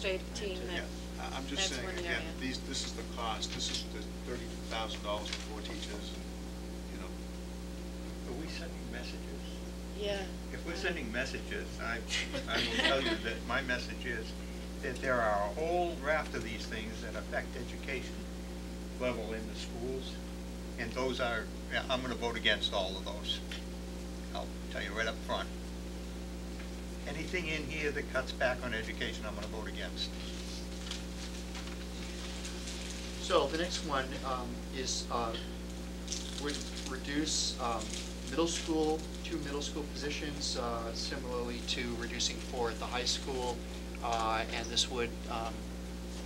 administrative team that. I'm just that's saying one again, area. this is the cost. This is the $30,000 for 4 teachers, and you know. Are we sending messages? Yeah. If we're sending messages, I will tell you that my message is that there are a whole raft of these things that affect education level in the schools, and those are, I'm going to vote against all of those. I'll tell you right up front. Anything in here that cuts back on education, I'm going to vote against. So the next one is would reduce middle school, 2 middle school positions, similarly to reducing 4 at the high school, and this would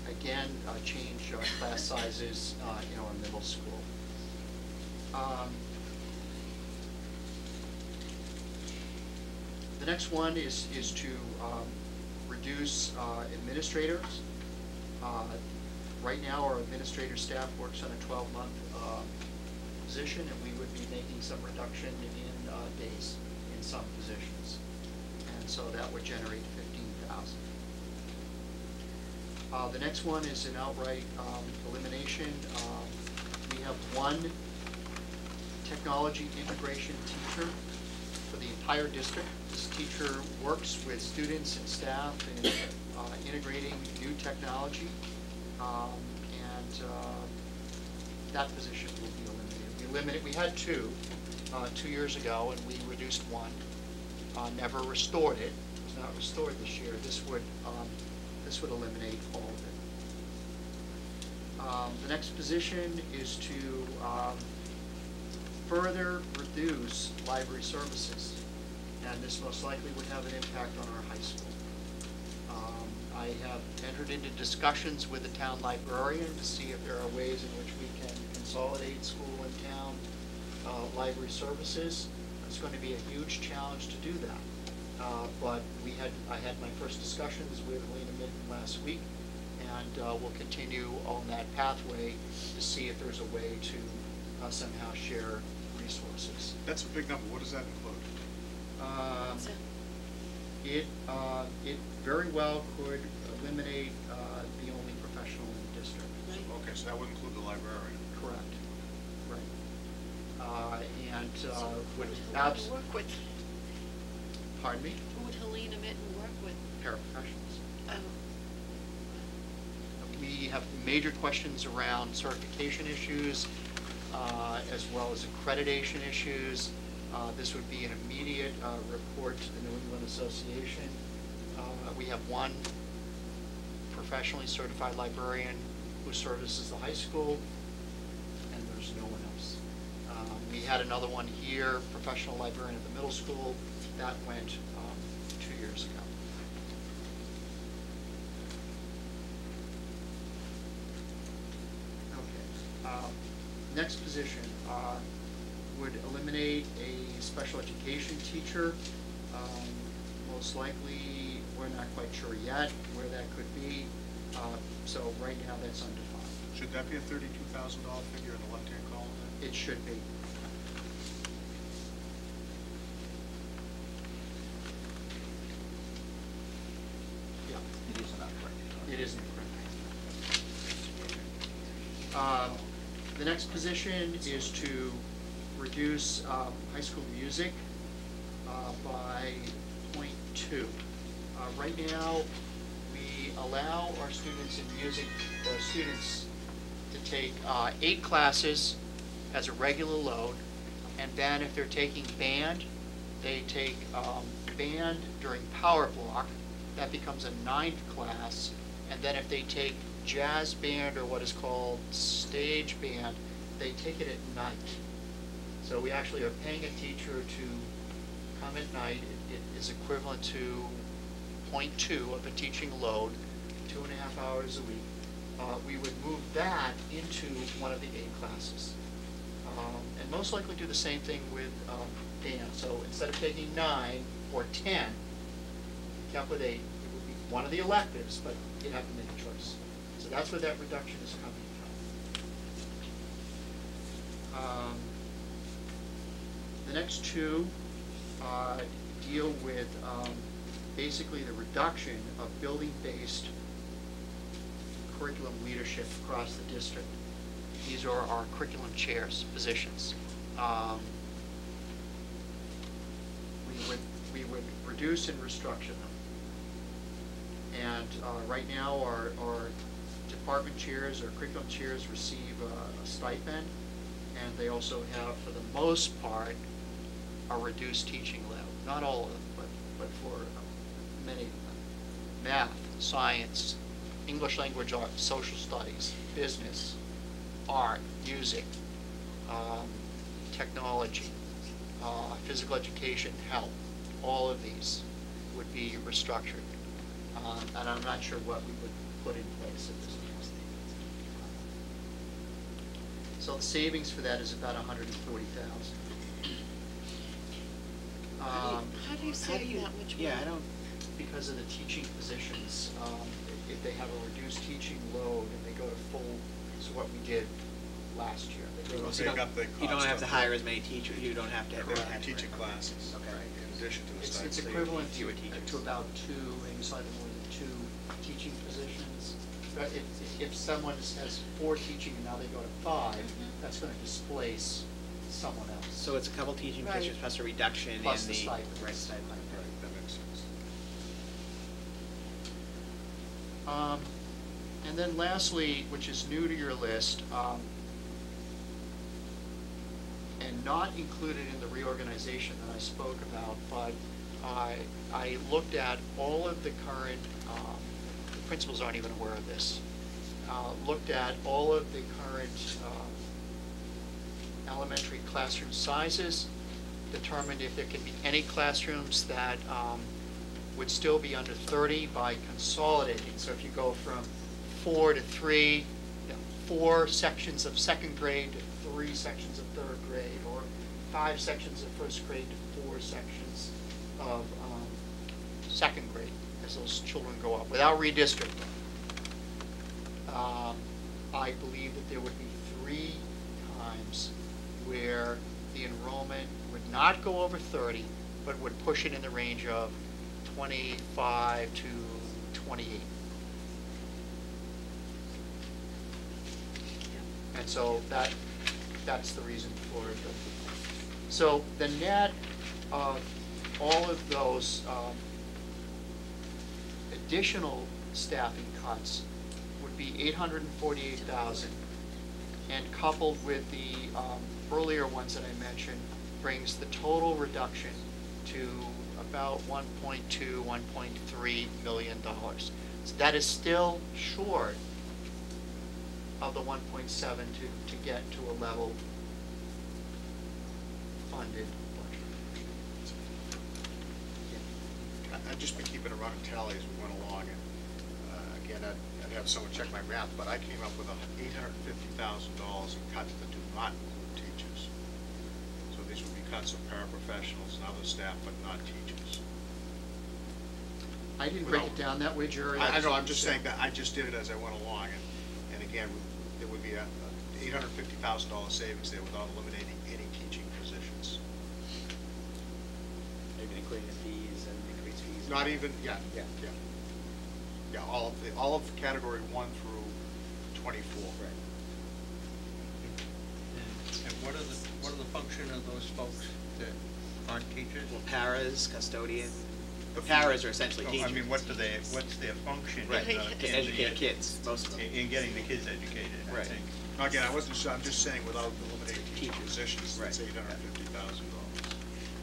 again change class sizes in our middle school. The next one is to reduce administrators. Right now, our administrator staff works on a 12-month position, and we would be making some reduction in days in some positions. And so that would generate $15,000. The next one is an outright elimination. We have 1 technology integration teacher for the entire district. This teacher works with students and staff in integrating new technology. That position will be eliminated. We had 2 years ago, and we reduced 1. Never restored it. It was not restored this year. This would eliminate all of it. The next position is to further reduce library services, and this most likely would have an impact on our high school. I have entered into discussions with the town librarian to see if there are ways in which we can consolidate school and town library services. It's going to be a huge challenge to do that. But I had my first discussions with Helena Mitten last week, and we'll continue on that pathway to see if there's a way to somehow share resources. That's a big number. What does that include? It very well could eliminate the only professional in the district. Right. Okay, so that would include the librarian. Correct. Right. And So would who work with? Pardon me? Who would Helena Mitten work with? Paraprofessionals. We have major questions around certification issues, as well as accreditation issues. This would be an immediate report to the New England Association. We have 1 professionally certified librarian who services the high school, and there's no one else. We had another one here, professional librarian at the middle school. That went 2 years ago. Okay. Next position would eliminate a special education teacher. Most likely, we're not quite sure yet where that could be. So right now, that's undefined. Should that be a $32,000 figure in the left-hand column then? It should be. Yeah. It is not correct. It isn't correct. The next position is to reduce high school music by 0.2. Right now, we allow our students in music, to take 8 classes as a regular load, and then if they're taking band, they take band during power block. That becomes a 9th class, and then if they take jazz band or what is called stage band, they take it at night. So we actually are paying a teacher to come at night. It is equivalent to 0.2 of a teaching load, 2.5 hours a week. We would move that into one of the 8 classes. And most likely do the same thing with band. So instead of taking 9 or 10, kept with 8, it would be one of the electives, but you'd have to make a choice. So that's where that reduction is coming from. The next 2 deal with basically the reduction of building-based curriculum leadership across the district. These are our curriculum chairs positions. We would reduce and restructure them. And right now, our department chairs or curriculum chairs receive a stipend, and they also have, for the most part, a reduced teaching level. Not all of them, but for many of them. Math, science, English language arts, social studies, business, art, music, technology, physical education, health, all of these would be restructured. And I'm not sure what we would put in place at this point. So the savings for that is about $140,000. How do you save that much money? Yeah, I don't, Because of the teaching positions, if they have a reduced teaching load and they go to full, so what we did last year. They go Well, to- so you got the you don't cost have to of hire as many teachers, you don't have to have. They're everyone teaching have to- classes, Okay. in addition to the It's stipend. equivalent fewer teachers. to about two, maybe slightly more than two teaching positions. But if someone has 4 teaching and now they go to 5, that's going to displace someone else. So it's a couple teaching Right. positions plus a reduction in the. Plus the stipend. Right, stipend. Right, that makes sense. And then lastly, which is new to your list, and not included in the reorganization that I spoke about, but I looked at all of the current, the principals aren't even aware of this, looked at all of the current elementary classroom sizes, determined if there can be any classrooms that would still be under 30 by consolidating. So if you go from 4 to 3, 4 sections of second grade to 3 sections of third grade, or 5 sections of first grade to 4 sections of second grade, as those children go up, without redistricting. I believe that there would be 3 times where the enrollment would not go over 30, but would push it in the range of 25 to 28. And so that's the reason for it. So the net of all of those additional staffing cuts would be $848,000, and coupled with the earlier ones that I mentioned, brings the total reduction to about $1.2, $1.3 million. So that is still short of the 1.7 to get to a level funded budget. I'd just been keeping a running tally as we went along, and again, I'd have someone check my math, but I came up with $850,000 in cuts that do not include teachers. So these would be cuts of paraprofessionals and other staff, but not teachers. I didn't break it down that way, Jerry. I know, I'm just saying that I just did it as I went along, and again, there would be a $850,000 savings there without eliminating any teaching positions. Maybe including the fees and increased fees. Not even, yeah, Yeah. all of category 1 through 24. Right. And what are the function of those folks that aren't teachers? Well, paras, custodian. The Paras are essentially Oh, teachers. I mean, what's their function? Right, in, to in educate the, kids, most of them. In getting the kids educated, I Right. think. Again, I wasn't sure, I'm just saying without eliminating teaching positions, Right. that's $850,000.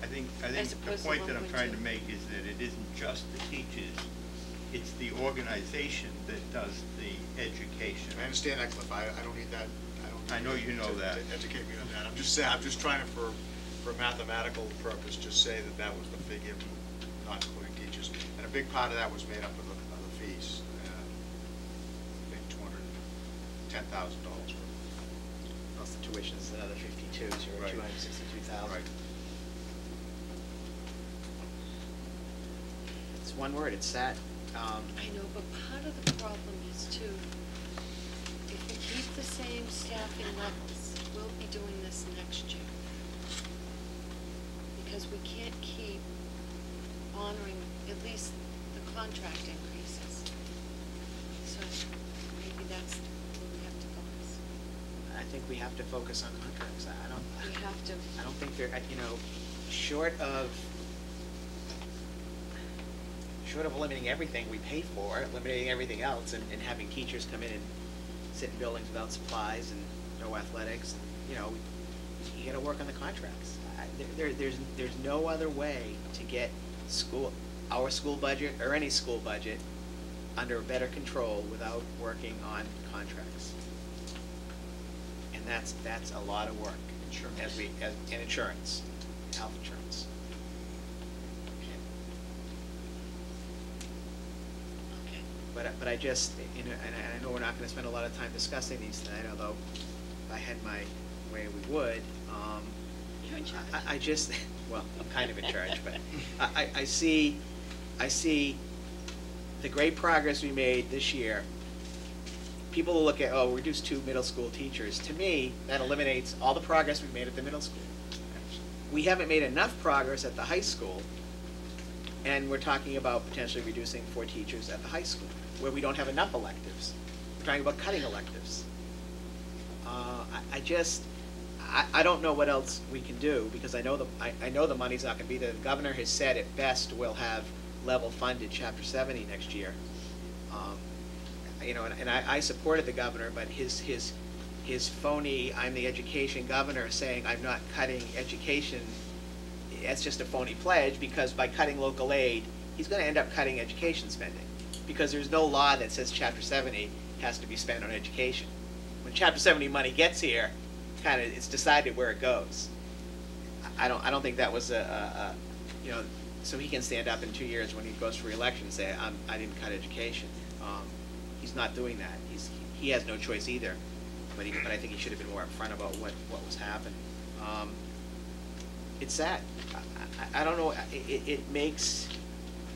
I think As the opposed to point that I'm 1.2. trying to make is that it isn't just the teachers, it's the organization that does the education. I understand that, Cliff, I don't need that, I know you know that. to educate me on that. I'm just saying, I'm just trying to, for a mathematical purpose, just say that was the figure, not including teachers. And a big part of that was made up of the fees. I think $210,000 worth. Plus the tuition is another 52, so you're Right. 262,000. Right. It's one word, it's sad. I know, but part of the problem is too, if we keep the same staffing levels, we'll be doing this next year. Because we can't keep honoring at least the contract increases. So maybe that's think we have to focus on contracts. We have to. I don't think they're, you know, short of eliminating everything we pay for, eliminating everything else, and having teachers come in and sit in buildings without supplies and no athletics, and, you know, you gotta work on the contracts. There's no other way to get our school budget, or any school budget, under better control without working on contracts. And that's a lot of work. Insurance. And insurance, health insurance. Okay. But I just, you know, and I know we're not gonna spend a lot of time discussing these tonight, although if I had my way, we would. You're in charge. I just, well, I'm kind of in charge, but I see the great progress we made this year. People will look at, oh, we reduced 2 middle school teachers. To me, that eliminates all the progress we've made at the middle school. We haven't made enough progress at the high school, and we're talking about potentially reducing 4 teachers at the high school, where we don't have enough electives. We're talking about cutting electives. I don't know what else we can do, because I know the money's not gonna be there. The governor has said at best we'll have level funded Chapter 70 next year. You know, and I supported the governor, but his phony, I'm the education governor, saying I'm not cutting education, that's just a phony pledge, because by cutting local aid, he's gonna end up cutting education spending, because there's no law that says Chapter 70 has to be spent on education. When Chapter 70 money gets here, it's decided where it goes. I don't think that was you know, so he can stand up in 2 years when he goes for re-election and say, I didn't cut education. He's not doing that. He has no choice either. But I think he should have been more upfront about what was happening. It's sad. I don't know. It makes,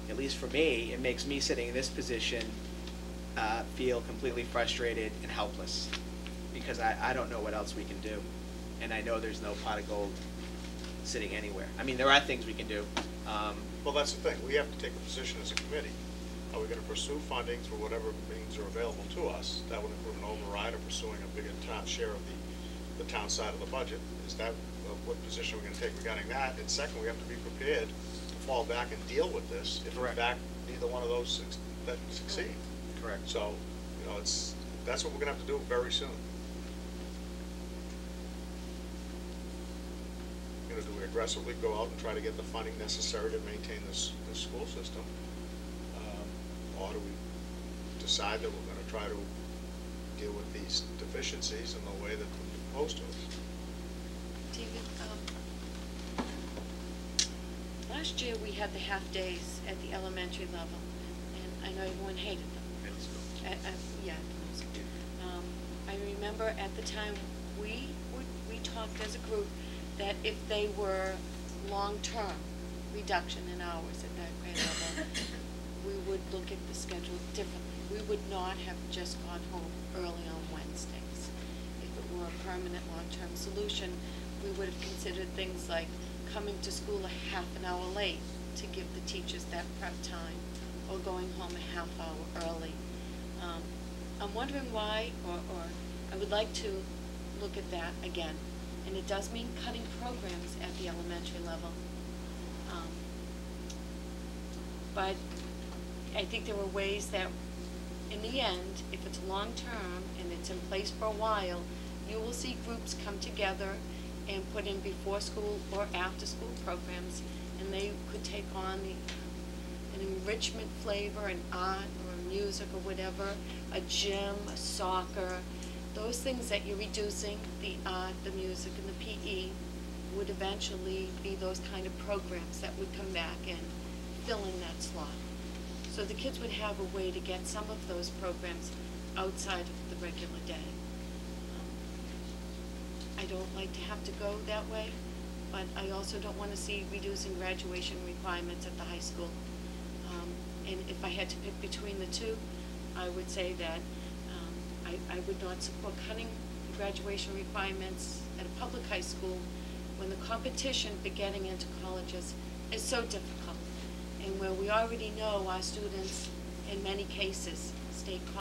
at least for me, it makes me sitting in this position feel completely frustrated and helpless, because I don't know what else we can do, and I know there's no pot of gold sitting anywhere. I mean, there are things we can do. Well, that's the thing, we have to take a position as a committee. Are we gonna pursue funding through whatever means are available to us? That would include an override or pursuing a bigger town share of the town side of the budget. Is that, what position we're gonna take regarding that? And second, we have to be prepared to fall back and deal with this if in Correct. fact neither one of those that succeed. Correct. So, you know, that's what we're gonna have to do very soon. You know, do we aggressively go out and try to get the funding necessary to maintain this school system? Or do we decide that we're gonna try to deal with these deficiencies in the way that they're proposed to us? David, last year we had the half-days at the elementary level, and I know everyone hated them. Middle school. Yeah, middle school. I remember at the time, we talked as a group that if they were long-term reduction in hours at that grade level, we would look at the schedule differently. We would not have just gone home early on Wednesdays. If it were a permanent long-term solution, we would have considered things like coming to school a half an hour late to give the teachers that prep time, or going home a half hour early. I'm wondering why, or I would like to look at that again. And it does mean cutting programs at the elementary level. But I think there are ways that, in the end, if it's long-term and it's in place for a while, you will see groups come together and put in before-school or after-school programs, and they could take on an enrichment flavor, an art or music or whatever, a gym, a soccer. Those things that you're reducing, the art, the music, and the PE, would eventually be those kind of programs that would come back and fill in that slot. So the kids would have a way to get some of those programs outside of the regular day. I don't like to have to go that way, but I also don't want to see reducing graduation requirements at the high school. And if I had to pick between the two, I would say that I would not support cutting the graduation requirements at a public high school when the competition for getting into colleges is so difficult, and where we already know our students, in many cases, state colleges